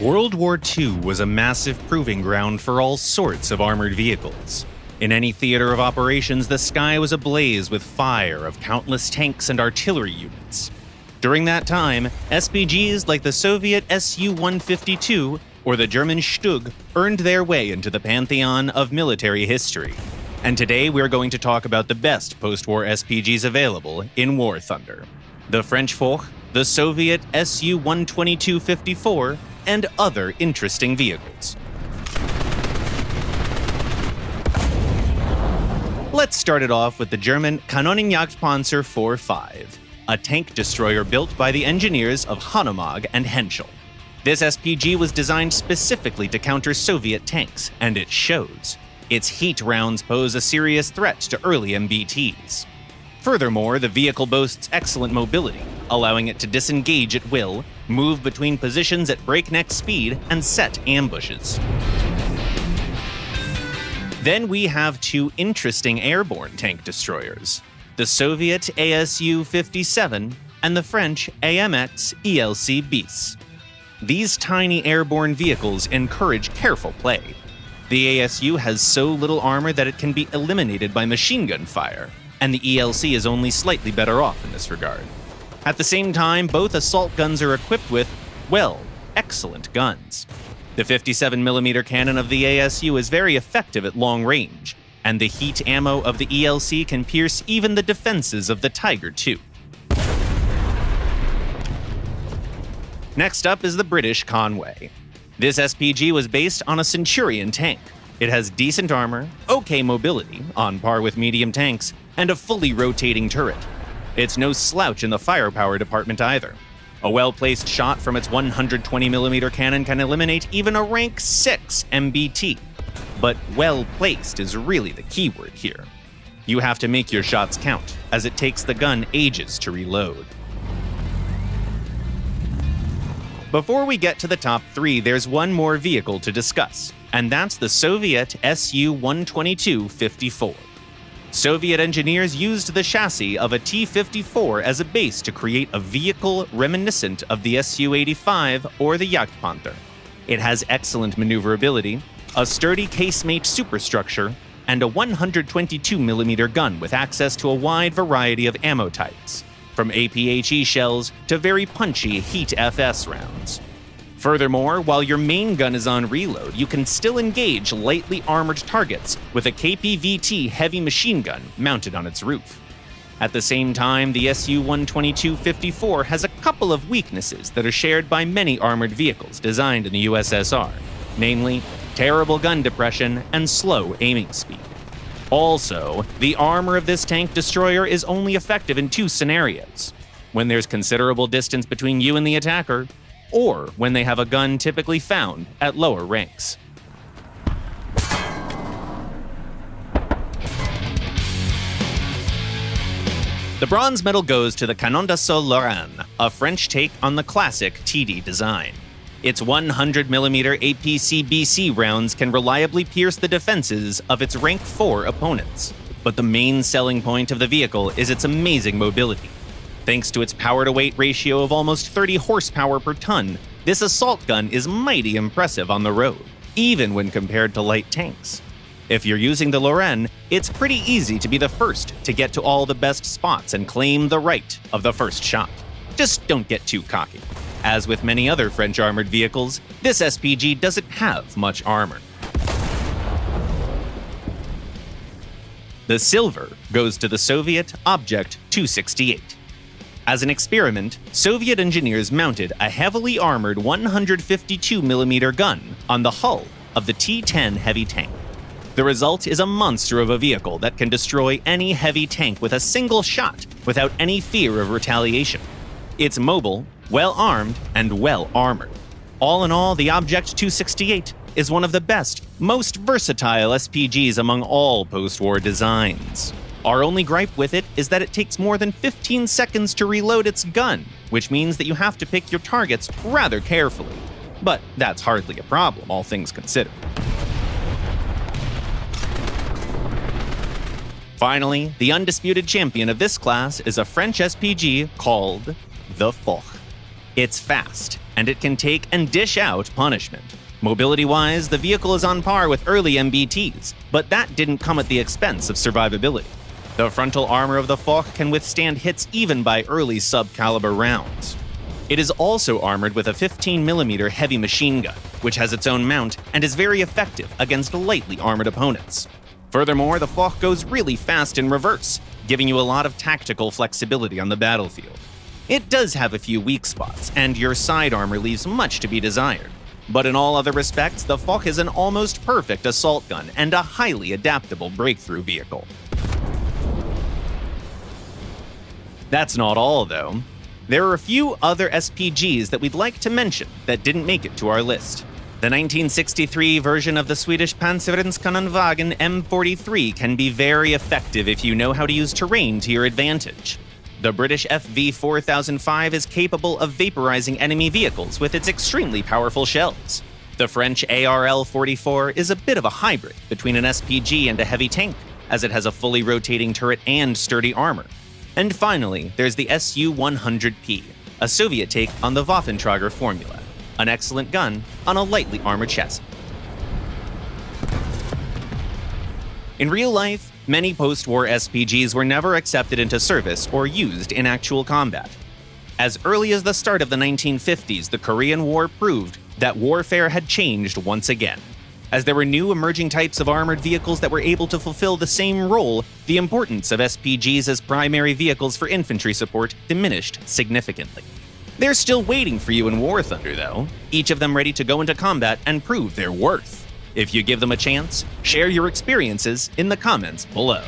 World War II was a massive proving ground for all sorts of armored vehicles. In any theater of operations, the sky was ablaze with fire of countless tanks and artillery units. During that time, SPGs like the Soviet Su-152 or the German Stug earned their way into the pantheon of military history. And today we're going to talk about the best post-war SPGs available in War Thunder. The French Foch, the Soviet Su-122-54, and other interesting vehicles. Let's start it off with the German Kanon Jagdpanzer IV-5, a tank destroyer built by the engineers of Hanomag and Henschel. This SPG was designed specifically to counter Soviet tanks, and it shows. Its heat rounds pose a serious threat to early MBTs. Furthermore, the vehicle boasts excellent mobility, allowing it to disengage at will, move between positions at breakneck speed, and set ambushes. Then we have two interesting airborne tank destroyers, the Soviet ASU-57 and the French AMX ELC bis. These tiny airborne vehicles encourage careful play. The ASU has so little armor that it can be eliminated by machine gun fire, and the ELC is only slightly better off in this regard. At the same time, both assault guns are equipped with, well, excellent guns. The 57mm cannon of the ASU is very effective at long range, and the heat ammo of the ELC can pierce even the defenses of the Tiger II. Next up is the British Conway. This SPG was based on a Centurion tank. It has decent armor, okay mobility, on par with medium tanks, and a fully rotating turret. It's no slouch in the firepower department either. A well-placed shot from its 120mm cannon can eliminate even a rank 6 MBT. But well-placed is really the key word here. You have to make your shots count, as it takes the gun ages to reload. Before we get to the top three, there's one more vehicle to discuss, and that's the Soviet Su-122-54. Soviet engineers used the chassis of a T-54 as a base to create a vehicle reminiscent of the Su-85 or the Jagdpanther. It has excellent maneuverability, a sturdy casemate superstructure, and a 122mm gun with access to a wide variety of ammo types, from APHE shells to very punchy Heat FS rounds. Furthermore, while your main gun is on reload, you can still engage lightly armored targets with a KPVT heavy machine gun mounted on its roof. At the same time, the Su-122-54 has a couple of weaknesses that are shared by many armored vehicles designed in the USSR, namely terrible gun depression and slow aiming speed. Also, the armor of this tank destroyer is only effective in two scenarios: when there's considerable distance between you and the attacker, or when they have a gun typically found at lower ranks. The bronze medal goes to the Cananda Solaran, a French take on the classic TD design. Its 100mm APC-BC rounds can reliably pierce the defenses of its rank 4 opponents, but the main selling point of the vehicle is its amazing mobility. Thanks to its power-to-weight ratio of almost 30 horsepower per ton, this assault gun is mighty impressive on the road, even when compared to light tanks. If you're using the Lorraine, it's pretty easy to be the first to get to all the best spots and claim the right of the first shot. Just don't get too cocky. As with many other French armored vehicles, this SPG doesn't have much armor. The silver goes to the Soviet Object 268. As an experiment, Soviet engineers mounted a heavily armored 152mm gun on the hull of the T-10 heavy tank. The result is a monster of a vehicle that can destroy any heavy tank with a single shot without any fear of retaliation. It's mobile, well-armed, and well-armored. All in all, the Object 268 is one of the best, most versatile SPGs among all post-war designs. Our only gripe with it is that it takes more than 15 seconds to reload its gun, which means that you have to pick your targets rather carefully. But that's hardly a problem, all things considered. Finally, the undisputed champion of this class is a French SPG called the Foch. It's fast, and it can take and dish out punishment. Mobility-wise, the vehicle is on par with early MBTs, but that didn't come at the expense of survivability. The frontal armor of the Fok can withstand hits even by early sub-caliber rounds. It is also armored with a 15mm heavy machine gun, which has its own mount and is very effective against lightly armored opponents. Furthermore, the Fok goes really fast in reverse, giving you a lot of tactical flexibility on the battlefield. It does have a few weak spots, and your side armor leaves much to be desired. But in all other respects, the Fok is an almost perfect assault gun and a highly adaptable breakthrough vehicle. That's not all, though. There are a few other SPGs that we'd like to mention that didn't make it to our list. The 1963 version of the Swedish Pansarvärnskanonewagen M43 can be very effective if you know how to use terrain to your advantage. The British FV4005 is capable of vaporizing enemy vehicles with its extremely powerful shells. The French ARL-44 is a bit of a hybrid between an SPG and a heavy tank, as it has a fully rotating turret and sturdy armor. And finally, there's the Su-100P, a Soviet take on the Waffentrager formula, an excellent gun on a lightly armored chassis. In real life, many post-war SPGs were never accepted into service or used in actual combat. As early as the start of the 1950s, the Korean War proved that warfare had changed once again. As there were new emerging types of armored vehicles that were able to fulfill the same role, the importance of SPGs as primary vehicles for infantry support diminished significantly. They're still waiting for you in War Thunder, though, each of them ready to go into combat and prove their worth. If you give them a chance, share your experiences in the comments below.